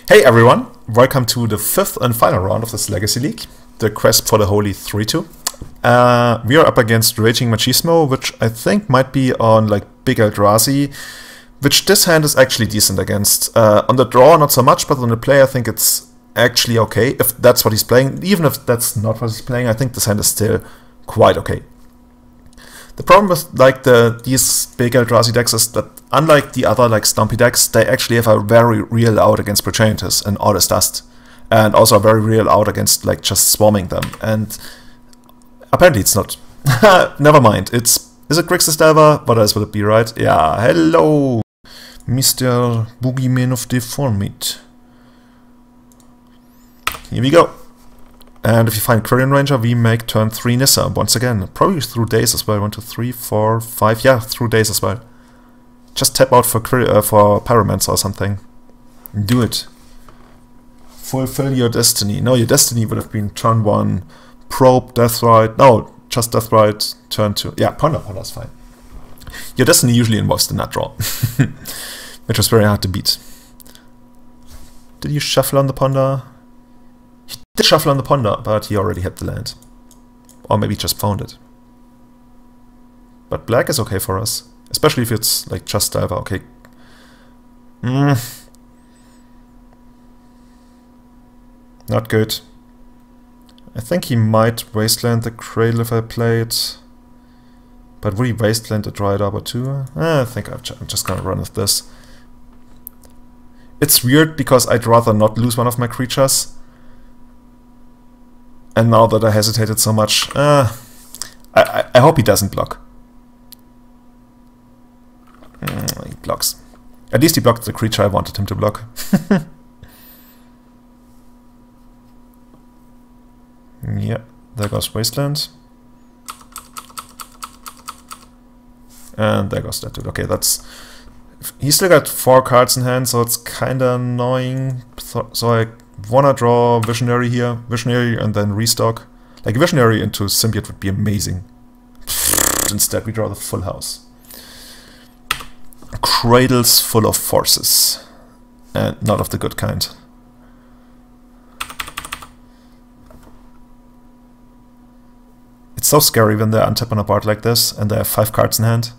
Hey everyone, welcome to the fifth and final round of this Legacy League, the quest for the Holy 3-2. We are up against Raging Machismo, which I think might be on like Big Eldrazi, which this hand is actually decent against. On the draw not so much, but on the play I think it's actually okay, if that's what he's playing. Even if that's not what he's playing, I think this hand is still quite okay. The problem with like these big Eldrazi decks is that unlike the other like Stompy decks, they actually have a very real out against Progenitus and all this dust. And also a very real out against like just swarming them. And apparently it's not. Never mind. Is it Grixis Delver? What else would it be, right? Yeah, hello, Mr. Boogeyman of Deformity. Here we go. And if you find Quirion Ranger, we make turn 3 Nissa once again. Probably through days as well. 1, 2, 3, 4, 5. Yeah, through days as well. Just tap out for Pyromancer or something. Do it. Fulfill your destiny. No, your destiny would have been turn 1, Probe, Deathrite. No, just Deathrite, turn 2. Yeah, Ponder's fine. Your destiny usually involves the nut draw. Which was very hard to beat. Did you shuffle on the Ponder? He did shuffle on the Ponder, but he already had the land. Or maybe just found it. But black is okay for us. Especially if it's like just Delver, okay. Not good. I think he might Wasteland the Cradle if I play it. But would he Wasteland the Dryad Arbor too? I think I'm just gonna run with this. It's weird because I'd rather not lose one of my creatures. And now that I hesitated so much, I hope he doesn't block. He blocks. At least he blocked the creature I wanted him to block. Yeah, there goes Wasteland. And there goes that dude. Okay, that's... He's still got 4 cards in hand, so it's kinda annoying. So I wanna draw Visionary here. Visionary and then restock. Like Visionary into Symbiote would be amazing. Instead we draw the full house. Cradles full of forces. And not of the good kind. It's so scary when they untap on a board like this and they have 5 cards in hand.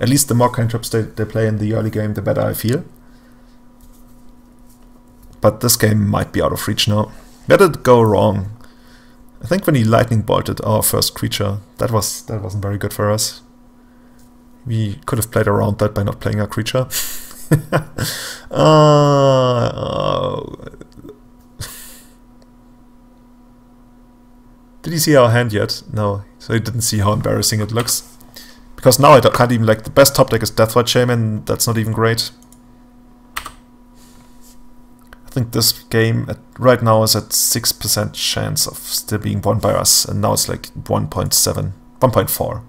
At least the more cantrips they play in the early game, the better I feel. But this game might be out of reach now. Where did it go wrong? I think when he lightning bolted our first creature, that wasn't very good for us. We could have played around that by not playing our creature. Did he see our hand yet? No, so he didn't see how embarrassing it looks. Because now I can't even, like, the best top deck is Deathrite Shaman, that's not even great. I think this game right now is at 6% chance of still being won by us, and now it's like 1.7, 1.4.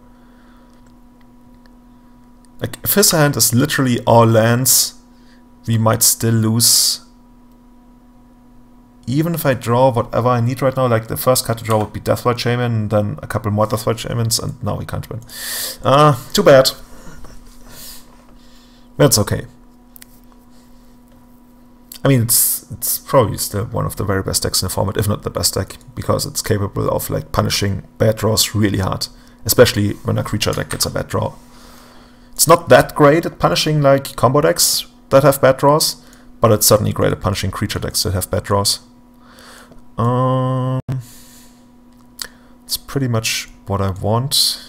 Like, if his hand is literally all lands, we might still lose. Even if I draw whatever I need right now, like the first card to draw would be Deathrite Shaman, and then a couple more Deathrite Shamans, and now we can't win. Too bad. That's okay. I mean, it's probably still one of the very best decks in the format, if not the best deck, because it's capable of like punishing bad draws really hard, especially when a creature deck gets a bad draw. It's not that great at punishing like combo decks that have bad draws, but it's certainly great at punishing creature decks that have bad draws. It's pretty much what I want.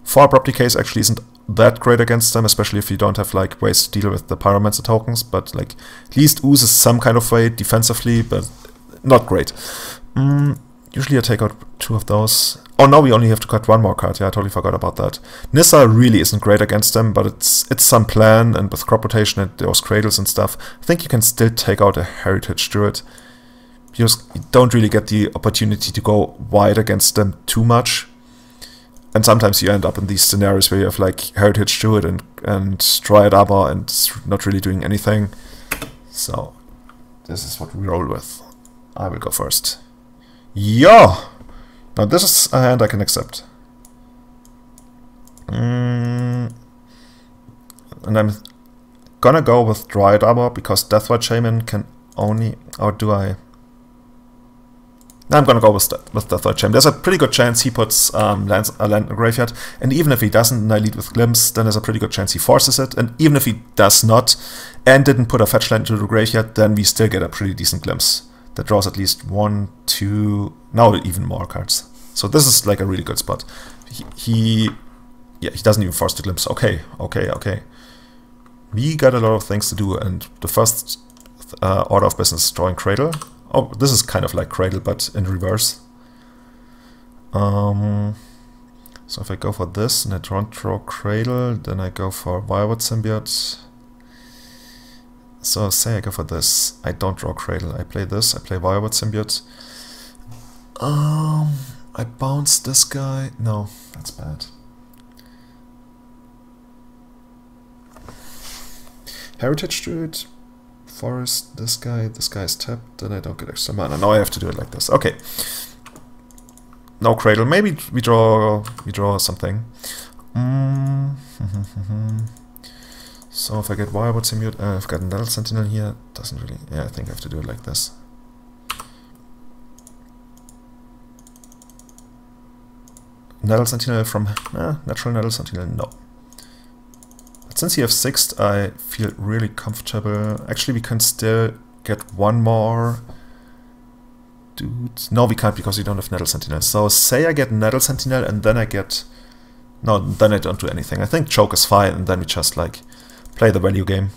4 Abrupt Decays actually isn't that great against them, especially if you don't have like ways to deal with the Pyromancer tokens, but like at least oozes some kind of way defensively, but not great. Usually I take out 2 of those. Oh, now we only have to cut 1 more card. Yeah, I totally forgot about that. Nissa really isn't great against them, but it's some plan, and with crop rotation and those cradles and stuff, I think you can still take out a Heritage Druid. You don't really get the opportunity to go wide against them too much. And sometimes you end up in these scenarios where you have like Heritage Druid and Dryad Arbor and not really doing anything. So, this is what we roll with. I will go first. Yeah! Now this is a hand I can accept. And I'm gonna go with Dryad Arbor because Deathrite Shaman can only, or do I? I'm gonna go with the third champ. There's a pretty good chance he puts a land in the graveyard, and even if he doesn't and I lead with Glimpse, then there's a pretty good chance he forces it, and even if he does not and didn't put a fetch land into the graveyard, then we still get a pretty decent Glimpse that draws at least 1, 2, now even more cards. So this is like a really good spot. He doesn't even force the Glimpse. Okay. We got a lot of things to do, and the first order of business is drawing Cradle. Oh, this is kind of like Cradle, but in reverse. So if I go for this and I don't draw Cradle, then I go for Wirewood Symbiote. So say I go for this, I don't draw Cradle. I play this, I play Wirewood Symbiote. I bounce this guy. No, that's bad. Heritage Druid. Forest, this guy is tapped, then I don't get extra mana. Now I have to do it like this. Okay. No Cradle. Maybe we draw something. So if I get Wirewood Symbiote, I've got Nettle Sentinel here. Doesn't really. Yeah, I think I have to do it like this. Nettle Sentinel from natural Nettle Sentinel. No. Since you have 6th, I feel really comfortable. Actually, we can still get one more. Dude. No, we can't because we don't have Nettle Sentinel. So say I get Nettle Sentinel and then I get... No, then I don't do anything. I think Choke is fine and then we just like play the value game.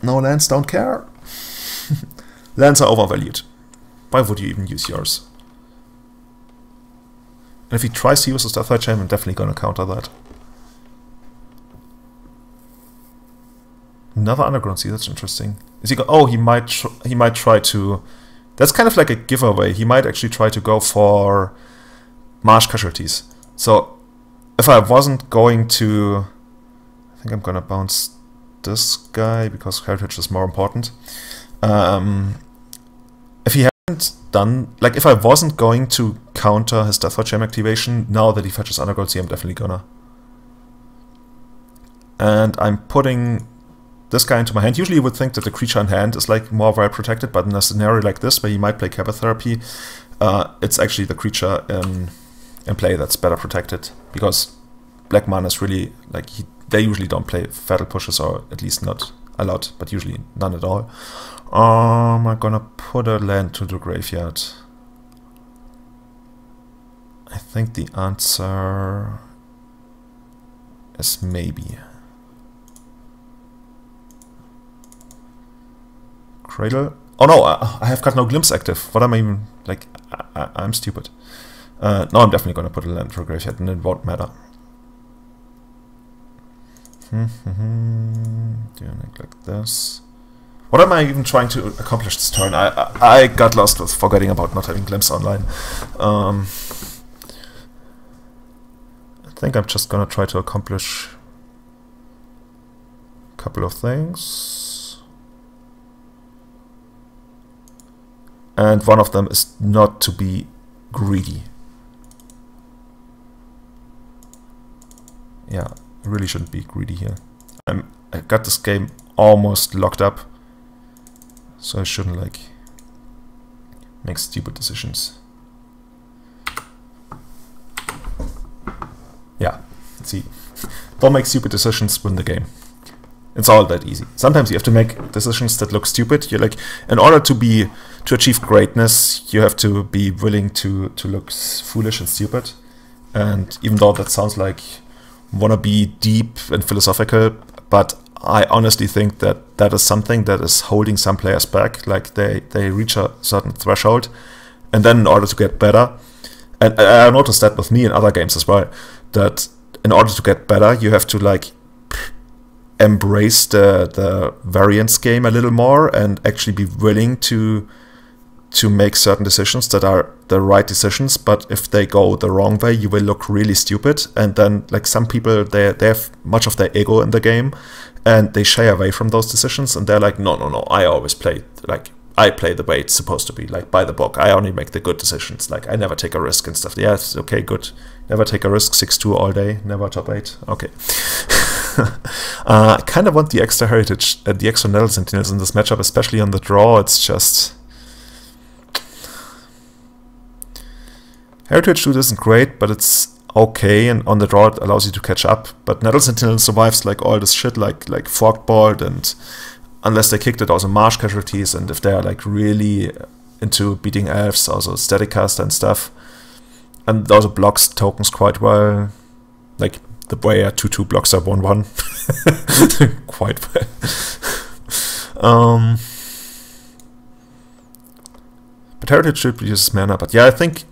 No, lands don't care. Lands are overvalued. Why would you even use yours? And if he tries to use his third champ, I'm definitely going to counter that. Another Underground Sea, that's interesting. Is he oh, he might try to... That's kind of like a giveaway. He might actually try to go for Marsh Casualties. So, if I wasn't going to... I think I'm going to bounce this guy, because Heritage is more important. If he hadn't done... Like, if I wasn't going to counter his Death Gem activation, now that he fetches Underground Sea, I'm definitely gonna. And I'm putting this guy into my hand. Usually you would think that the creature in hand is like more well protected, but in a scenario like this, where he might play Cabot Therapy, it's actually the creature in play that's better protected, because black mana is really, like, they usually don't play Fatal Pushes, or at least not a lot, but usually none at all. I'm gonna put a land to the graveyard. I think the answer is maybe. Cradle? Oh no, I have got no Glimpse active. What am I even, like, I'm stupid. No, I'm definitely gonna put a land to the graveyard and it won't matter. Do it like this. What am I even trying to accomplish this turn? I got lost with forgetting about not having Glimpse online. I think I'm just gonna try to accomplish a couple of things. And one of them is not to be greedy. Yeah, I really shouldn't be greedy here. I got this game almost locked up, so I shouldn't like make stupid decisions. Yeah, see, don't make stupid decisions, win the game. It's all that easy. Sometimes you have to make decisions that look stupid. You're like, in order to achieve greatness, you have to be willing to look foolish and stupid. And even though that sounds like wanna be deep and philosophical, but I honestly think that that is something that is holding some players back. Like they reach a certain threshold, and then in order to get better, and I noticed that with me in other games as well, that in order to get better, you have to like embrace the variance game a little more and actually be willing to make certain decisions that are the right decisions. But if they go the wrong way, you will look really stupid. And then like some people, they have much of their ego in the game and they shy away from those decisions, and they're like, no, I always play, like, I play the way it's supposed to be, like by the book. I only make the good decisions. Like I never take a risk and stuff. Yeah, it's okay, good. Never take a risk. 6-2 all day. Never top 8. Okay. I kind of want the extra heritage, the extra Nettle Sentinels in this matchup, especially on the draw. It's just... Heritage Dude isn't great, but it's okay, and on the draw it allows you to catch up. But Nettle Sentinel survives like all this shit, like Forked Bolt, and unless they kicked it, also Marsh Casualties, and if they're like really into beating Elves, also Static Caster and stuff. And also blocks tokens quite well. Like the way a 2/2 blocks are 1/1. Quite well. But Heritage should uses mana, but yeah, I think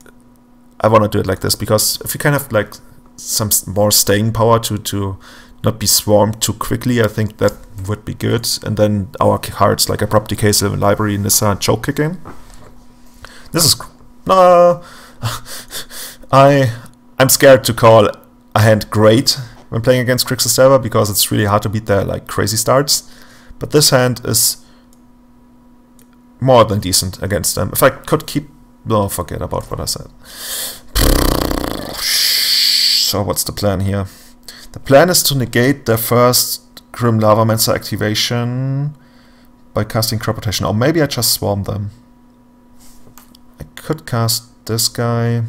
I want to do it like this, because if you can have like some more staying power to not be swarmed too quickly, I think that would be good. And then our cards like Abrupt Decay, Sylvan Library, Nissa, and Choke Kicking. This is... I'm scared to call a hand great when playing against Grixis server, because it's really hard to beat their like crazy starts. But this hand is more than decent against them. If I could keep... No, forget about what I said. So what's the plan here? The plan is to negate their first Grim Lavamancer activation by casting Crop Rotation. Or maybe I just swarm them. I could cast this guy.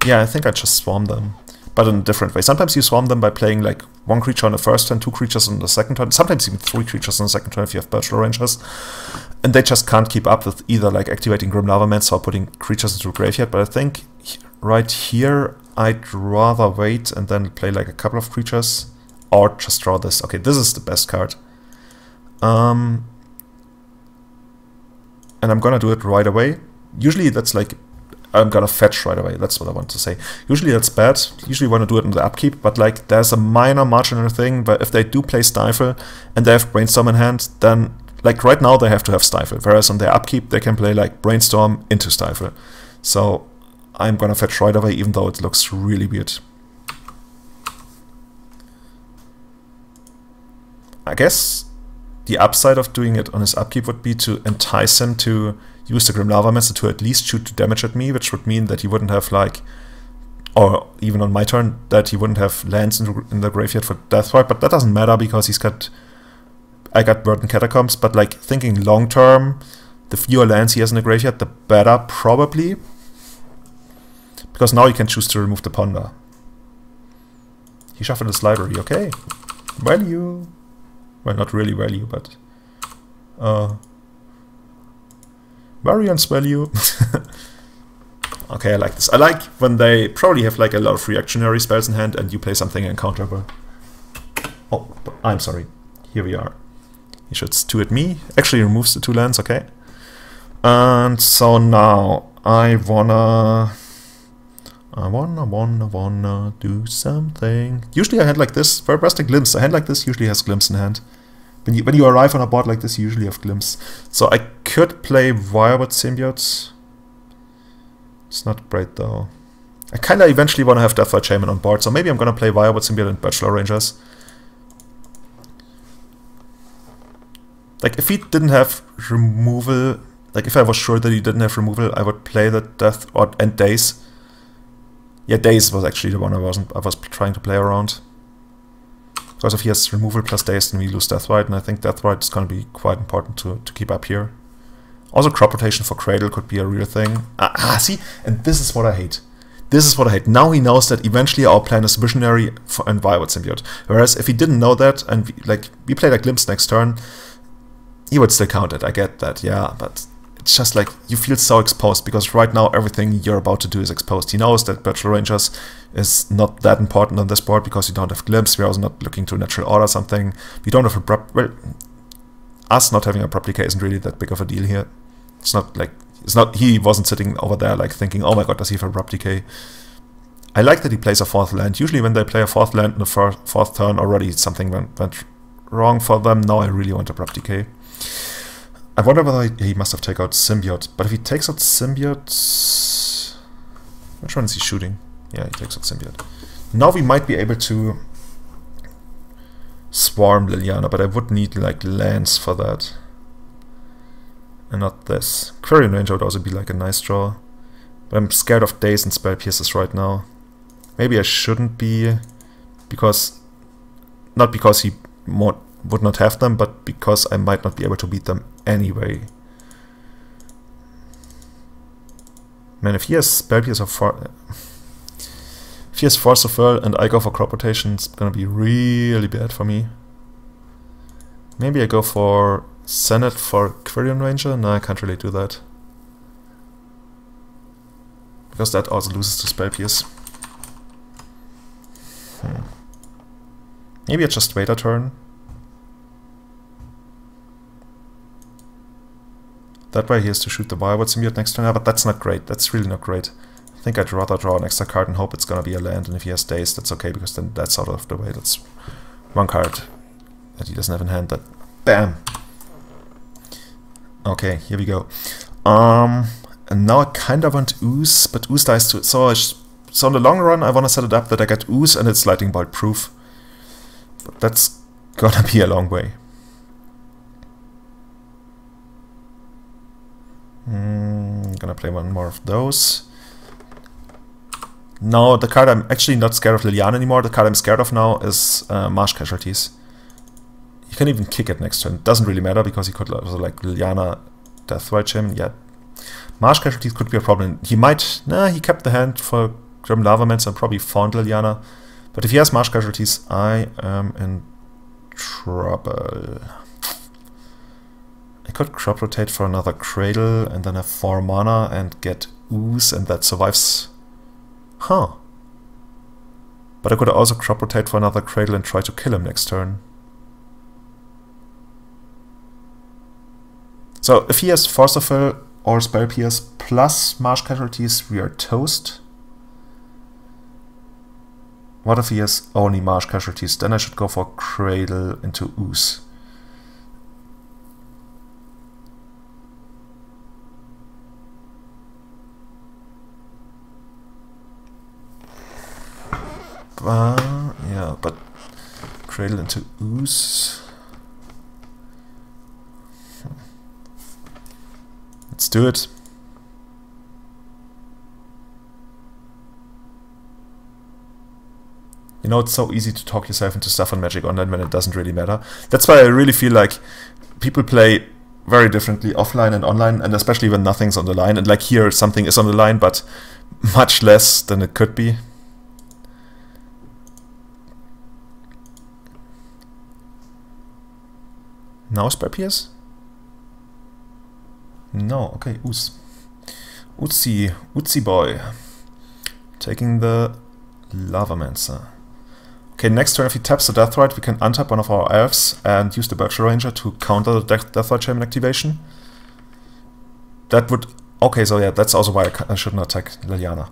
Yeah, I think I just swarm them, but in a different way. Sometimes you swarm them by playing like one creature on the first turn, two creatures on the second turn, sometimes even three creatures on the second turn if you have Bachelor Rangers, and they just can't keep up with either like activating Grim Lavamancer or putting creatures into the graveyard. But I think right here I'd rather wait and then play like a couple of creatures, or just draw this. Okay, this is the best card. And I'm gonna do it right away. Usually that's like, I'm gonna fetch right away, that's what I want to say. Usually that's bad, usually want to do it in the upkeep, but like there's a minor marginal thing where if they do play Stifle and they have Brainstorm in hand, then like right now they have to have Stifle, whereas on their upkeep they can play like Brainstorm into Stifle. So I'm gonna fetch right away, even though it looks really weird. I guess the upside of doing it on his upkeep would be to entice him to use the Grim Lavamancer to at least shoot 2 damage at me, which would mean that he wouldn't have like, or even on my turn, that he wouldn't have lands in the graveyard for Deathwipe, but that doesn't matter because I got Verdant Catacombs, but like thinking long term, the fewer lands he has in the graveyard, the better probably, because now you can choose to remove the Ponder. He shuffled his library, okay. Value. Well, not really value, but variance value. Okay, I like this. I like when they probably have like a lot of reactionary spells in hand and you play something uncounterable. Oh, I'm sorry. Here we are. He shoots 2 at me. Actually removes the 2 lands, okay. And so now I wanna do something. Usually a hand like this, for Bursting Glimpse, a hand like this usually has Glimpse in hand. When you arrive on a board like this, you usually have Glimpse. So I could play Wirewood Symbiote. It's not great though. I kinda eventually wanna have Deathwipe Shaman on board, so maybe I'm gonna play Wirewood Symbiote and Bachelor Rangers. Like if he didn't have removal, like if I was sure that he didn't have removal, I would play the Death and Daze. Yeah, Daze was actually the one I was trying to play around. Because if he has removal plus Daze, then we lose Deathwipe, and I think Deathwipe is going to be quite important to keep up here. Also, Crop Rotation for Cradle could be a real thing. See? And this is what I hate. This is what I hate. Now he knows that eventually our plan is Visionary and Wirewood Symbiote. Whereas if he didn't know that, and we played a Glimpse next turn, he would still count it. I get that, yeah, but it's just like you feel so exposed, because right now everything you're about to do is exposed. He knows that Bachelor Rangers is not that important on this board because you don't have Glimpse. We're also not looking to Natural Order something. We don't have Abrupt... Well, us not having Abrupt Decay isn't really that big of a deal here. It's not like... He wasn't sitting over there like thinking, oh my god, does he have Abrupt Decay? I like that he plays a 4th land. Usually when they play a 4th land in the 4th turn already something went wrong for them. Now I really want Abrupt Decay. I wonder whether he must have taken out Symbiote. But if he takes out Symbiote... Which one is he shooting? Yeah, he takes out Symbiote. Now we might be able to swarm Liliana, but I would need like lands for that. And not this. Quirion Ranger would also be like a nice draw. But I'm scared of Daze and Spell Pierces right now. Maybe I shouldn't be, because Not because he would not have them, but because I might not be able to beat them anyway. Man, if he has Spell Pierce or if he has Force of Will and I go for crop rotation, it's gonna be really bad for me. Maybe I go for Senate for Quirion Ranger? No, I can't really do that. Because that also loses to Spell Pierce. Maybe I just wait a turn. That way he has to shoot the Wirewood Symbiote next turn, but that's not great. That's really not great. I think I'd rather draw an extra card and hope it's gonna be a land, and if he has Daze, that's okay, because then that's out of the way. That's one card that he doesn't have in hand. That bam! Okay, here we go. And now I kind of want Ooze, but Ooze dies too. So in the long run, I want to set it up that I get Ooze and it's Lightning Bolt proof. But that's gonna be a long way. Gonna play one more of those. Now, the card I'm actually not scared of Liliana anymore. The card I'm scared of now is Marsh Casualties. You can even kick it next turn. It doesn't really matter because he could also like Liliana Deathrite him. Yeah. Marsh Casualties could be a problem. He might... Nah, he kept the hand for Grim Lavamancer and probably found Liliana. But if he has Marsh Casualties, I am in trouble. I could crop rotate for another Cradle and then have 4 mana and get Ooze and that survives. Huh. But I could also crop rotate for another Cradle and try to kill him next turn. So if he has Force of Will or Spell Pierce plus Marsh Casualties, we are toast. What if he has only Marsh Casualties? Then I should go for Cradle into Ooze. Yeah, but Cradle into Ooze. Let's do it. You know, it's so easy to talk yourself into stuff on Magic Online when it doesn't really matter. That's why I really feel like people play very differently offline and online, and especially when nothing's on the line. And like here, something is on the line, but much less than it could be. Now Spell Pierce? No, okay, Ooze. Oozy boy. Taking the Lavamancer. Okay, next turn if he taps the Deathrite, we can untap one of our Elves and use the Berkshire Ranger to counter the Deathrite Shaman activation. That would... Okay, so yeah, that's also why I shouldn't attack Liliana.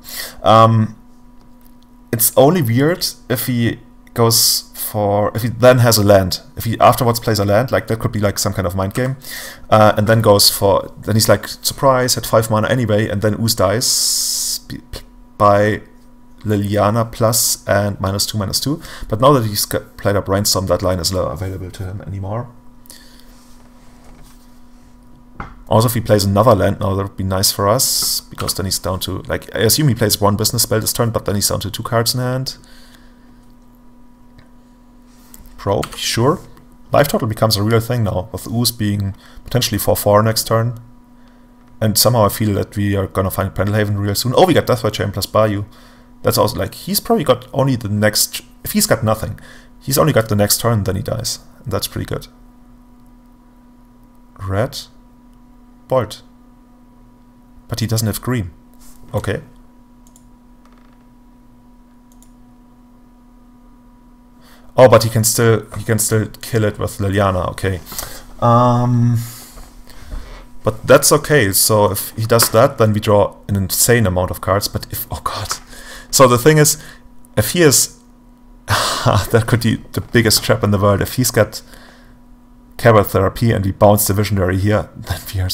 It's only weird if he goes for... If he then has a land. If he afterwards plays a land, like that could be like some kind of mind game. And then goes for... Then he's like, surprise, had 5 mana anyway, and then Ooze dies by Liliana plus and -2/-2. But now that he's played up Brainstorm, that line is not available to him anymore. Also, if he plays another land now, that would be nice for us, because then he's down to, like, I assume he plays 1 business spell this turn, but then he's down to 2 cards in hand. Probe, sure. Life total becomes a real thing now, with Ooze being potentially 4/4 next turn. And somehow I feel that we are gonna find Pendelhaven real soon. Oh, we got Deathrite Chain plus Bayou. That's also like, he's probably got only the next... If he's got nothing, he's only got the next turn, then he dies. And that's pretty good. Red. Bolt. But he doesn't have green. Okay. Oh, but he can still kill it with Liliana, okay. But that's okay, so if he does that, then we draw an insane amount of cards, but if... Oh god. So the thing is, if he is... that could be the biggest trap in the world. If he's got Cabal Therapy and we bounce the Visionary here, then we are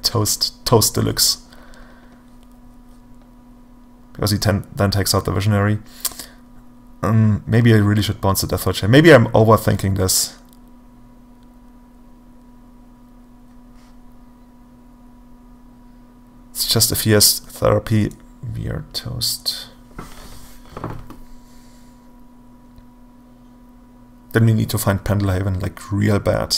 toast deluxe. Because he then takes out the Visionary. Maybe I really should bounce the Deathrite Chain. Maybe I'm overthinking this. It's just if he has Therapy, we are toast. then we need to find Pendelhaven like real bad.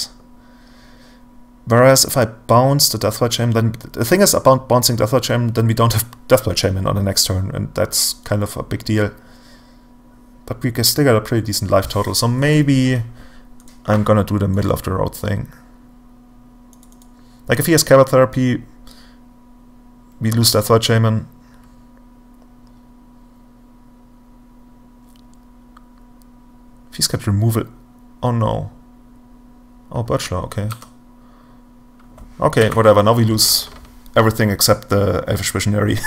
Whereas if I bounce the Deathlight Chain, then the thing is about bouncing Deathlight Chain, then we don't have Deathlight Chain on the next turn, and that's kind of a big deal. But we can still get a pretty decent life total, so maybe I'm gonna do the middle of the road thing. Like if he has Cabal Therapy, we lose Deathlight Shaman. If he's got removal, oh no. Oh, Birchlaw, okay. Okay, whatever, now we lose everything except the Elvish Visionary.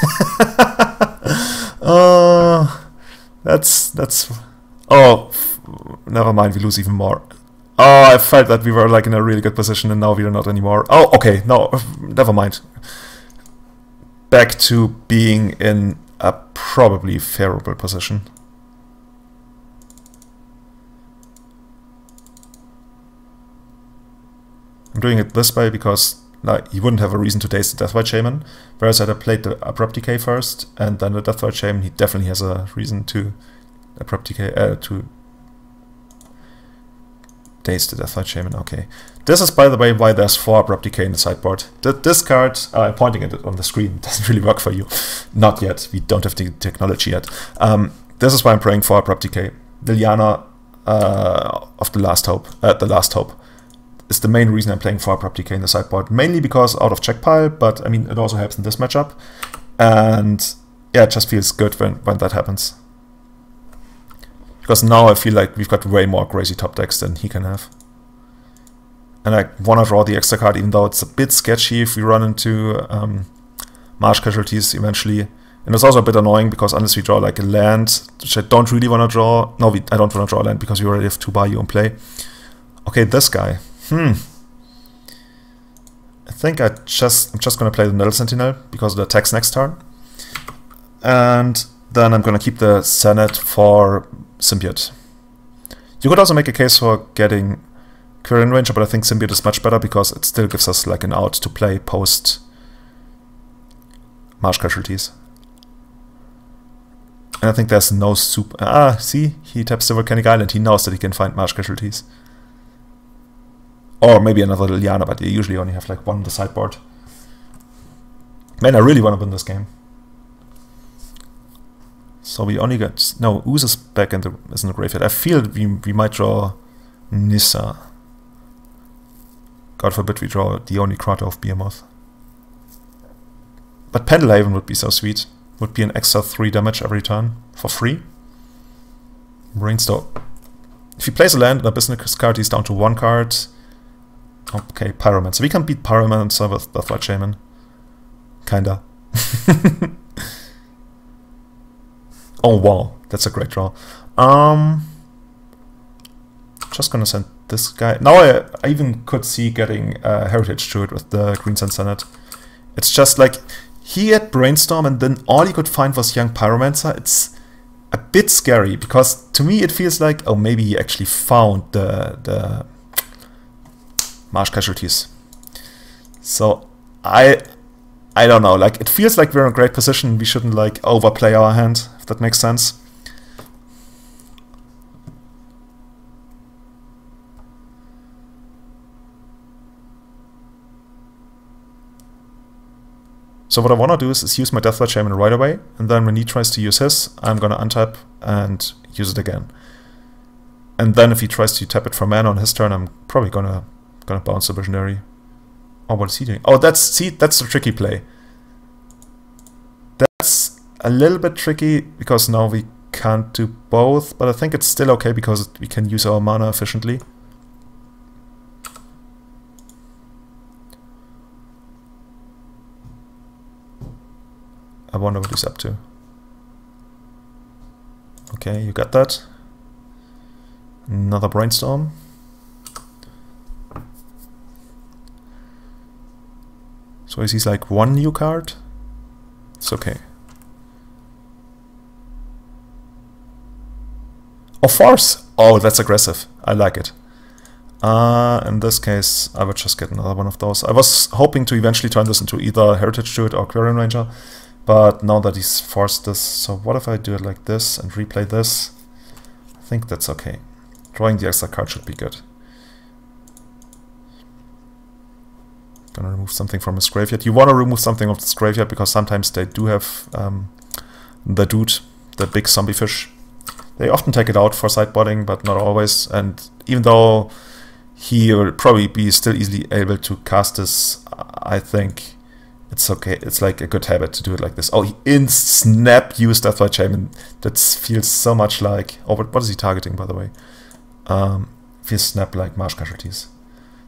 That's... Oh, never mind, we lose even more. Oh, I felt that we were like in a really good position and now we are not anymore. Oh, okay, no, never mind. Back to being in a probably favorable position. I'm doing it this way because like, he wouldn't have a reason to daze the Deathlight Shaman, whereas had I played the Abrupt Decay first and then the Deathlight Shaman, he definitely has a reason to Abrupt Decay, to daze the Deathlight Shaman. Okay, this is by the way why there's 4 Abrupt Decay in the sideboard. This card, I'm pointing at it on the screen, doesn't really work for you. Not yet, we don't have the technology yet. This is why I'm praying for Abrupt Decay. Liliana of the Last Hope, is the main reason I'm playing for Abrupt Decay in the sideboard. Mainly because out of check pile, but I mean it also helps in this matchup. And yeah, it just feels good when that happens. Because now I feel like we've got way more crazy top decks than he can have. And I want to draw the extra card, even though it's a bit sketchy if we run into Marsh Casualties eventually. And it's also a bit annoying because unless we draw like a land, which I don't really want to draw. No, I don't want to draw a land because we already have 2 Bayou in play. Okay, this guy. I think I'm just gonna play the Nettle Sentinel because of the attacks next turn. And then I'm gonna keep the Senate for Symbiote. You could also make a case for getting Quirion Ranger, but I think Symbiote is much better because it still gives us like an out to play post Marsh Casualties. And I think there's no super... see? He taps the Volcanic Island. He knows that he can find Marsh Casualties. Or maybe another Liliana, but they usually only have like 1 on the sideboard. Man, I really want to win this game. So we only got... No, Ooze is back in the graveyard. I feel we might draw Nissa. God forbid we draw the only Krater of Behemoth. But Pendelhaven would be so sweet. Would be an extra 3 damage every turn for free. Brainstorm. If he plays a land and a business card, he's down to 1 card. Okay, Pyromancer. We can beat Pyromancer with Deathlight Shaman. Kinda. Oh wow, that's a great draw. Just gonna send this guy. Now I even could see getting Heritage to it with the Green Sun Senate. It's just like he had Brainstorm and then all he could find was Young Pyromancer. It's a bit scary because to me it feels like, oh, maybe he actually found the Marsh Casualties. So I don't know, like it feels like we're in a great position. We shouldn't like overplay our hand, if that makes sense. So what I want to do is use my Deathlight Shaman right away, and then when he tries to use his, I'm going to untap and use it again. And then if he tries to tap it for mana on his turn, I'm probably gonna bounce the Visionary. Oh, what is he doing? Oh, that's the tricky play. That's a little bit tricky because now we can't do both, but I think it's still okay because we can use our mana efficiently. I wonder what he's up to. Okay, you got that. Another Brainstorm. So is he like 1 new card? It's okay. Oh, Force! Oh, that's aggressive. I like it. In this case, I would just get another one of those. I was hoping to eventually turn this into either Heritage Druid or Quirion Ranger, but now that he's forced this, so what if I do it like this and replay this? I think that's okay. Drawing the extra card should be good. Gonna remove something from his graveyard. You want to remove something of this graveyard because sometimes they do have the dude, the big zombie fish. They often take it out for sideboarding, but not always. And even though he will probably be still easily able to cast this, I think it's okay. It's like a good habit to do it like this. Oh, he in-snap used Deathwatch Shaman. That feels so much like... Oh, what is he targeting, by the way? Feels snap like Marsh Casualties.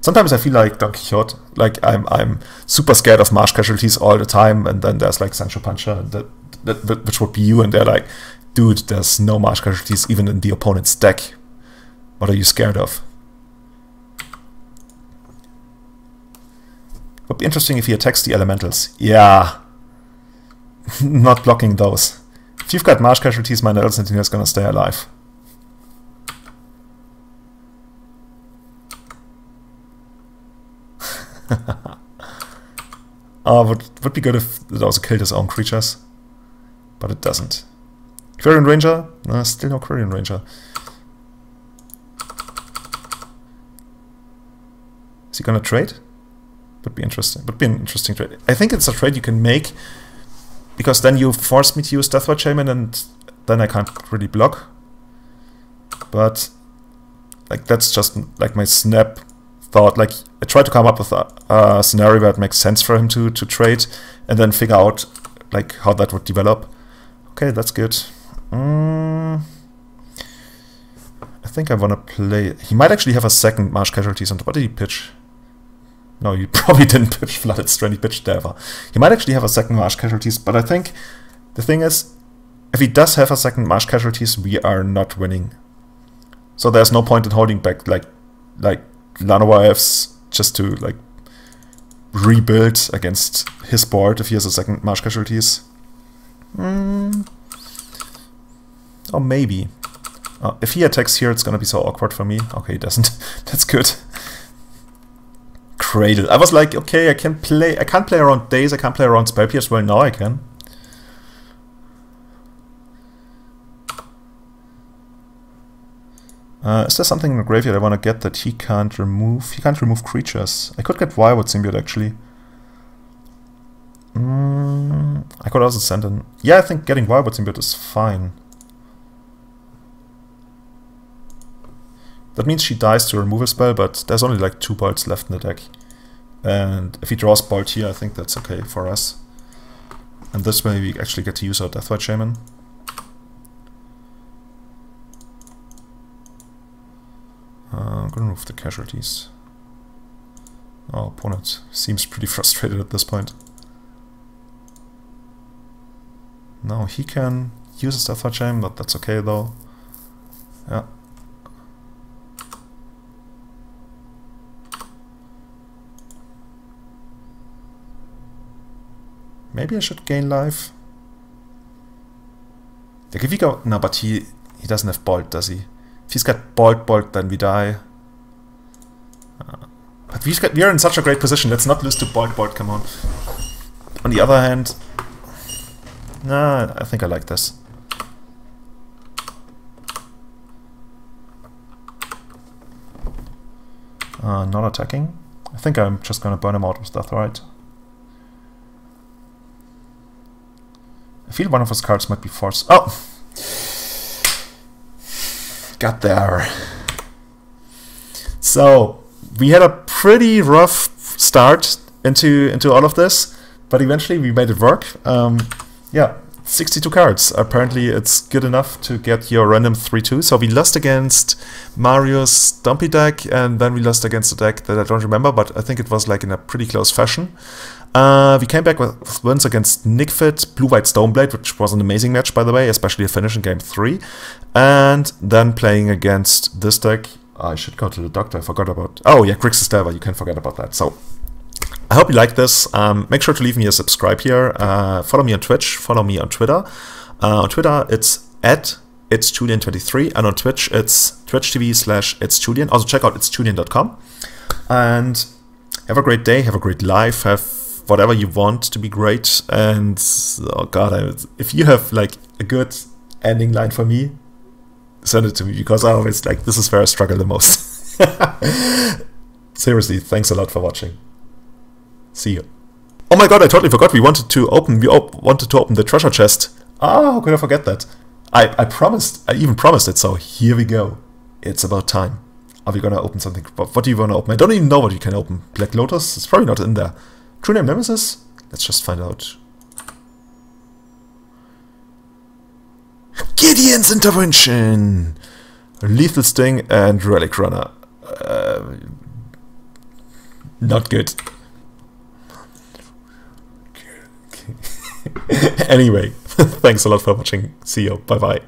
Sometimes I feel like Don Quixote. Like, I'm super scared of Marsh Casualties all the time, and then there's like Sancho Panza, which would be you, and they're like, dude, there's no Marsh Casualties even in the opponent's deck. What are you scared of? Would be interesting if he attacks the elementals. Yeah. Not blocking those. If you've got Marsh Casualties, my Nettle Sentinel is gonna stay alive. Would be good if it also killed his own creatures. But it doesn't. Quirion Ranger? No, still no Quirion Ranger. Is he gonna trade? Would be interesting. Would be an interesting trade. I think it's a trade you can make because then you force me to use Deathwatch Shaman and then I can't really block. But like that's just like my snap thought. Like I tried to come up with a scenario where it makes sense for him to trade and then figure out like how that would develop. Okay, that's good. I think I want to play... He might actually have a second Marsh Casualties. And what did he pitch? No, you probably didn't pitch Flooded Strand, he pitched Deva. He might actually have a second Marsh Casualties, but I think the thing is, if he does have a second Marsh Casualties, we are not winning. So there's no point in holding back like Llanowar Elves just to like rebuild against his board if he has a second Marsh Casualties. Or maybe. If he attacks here, it's gonna be so awkward for me. Okay, he doesn't. That's good. Cradle. I was like, okay, I can't play around Daze, I can't play around Spell Pierce. Well, now I can. Is there something in the graveyard I want to get that he can't remove? He can't remove creatures. I could get Wirewood Symbiote, actually. I could also send in... Yeah, I think getting Wirewood Symbiote is fine. That means she dies to remove a spell, but there's only like 2 bolts left in the deck. And if he draws bolt here, I think that's okay for us. And this way we actually get to use our Deathwatch Shaman. I'm gonna remove the casualties. Our opponent seems pretty frustrated at this point. Now he can use his Deathwatch Shaman, but that's okay though. Yeah. Maybe I should gain life. Like if we go... No, but he doesn't have Bolt, does he? If he's got Bolt, then we die. But we are in such a great position. Let's not lose to Bolt, come on. On the other hand... Nah, I think I like this. Not attacking. I think I'm just gonna burn him out with Deathrite. I feel one of his cards might be forced. Oh! Got there. So, we had a pretty rough start into all of this, but eventually we made it work. Yeah, 62 cards. Apparently it's good enough to get your random 3-2. So we lost against Mario's Dumpy deck, and then we lost against a deck that I don't remember, but I think it was like in a pretty close fashion. We came back with wins against Nickfit, Blue-White Stoneblade, which was an amazing match, by the way, especially a finish in Game 3. And then playing against this deck. I should go to the doctor, I forgot about... Oh yeah, Grixis Delver, you can forget about that. So, I hope you like this. Make sure to leave me a subscribe here. Follow me on Twitch, follow me on Twitter. On Twitter, it's @itsjulian23, and on Twitch, it's twitch.tv/itsjulian. Also check out itsjulian.com. And have a great day, have a great life, have whatever you want to be great, and oh god, if you have like a good ending line for me, send it to me, because I always, like, this is where I struggle the most. Seriously, thanks a lot for watching. See you. Oh my god, I totally forgot, we wanted to open the treasure chest. Ah, how could I forget that? I even promised it, so here we go. It's about time. Are we gonna open something? What do you wanna open? I don't even know what you can open. Black Lotus? It's probably not in there. True Name Nemesis? Let's just find out. Gideon's Intervention! Lethal Sting and Relic Runner. Not good. Anyway, thanks a lot for watching. See you. Bye bye.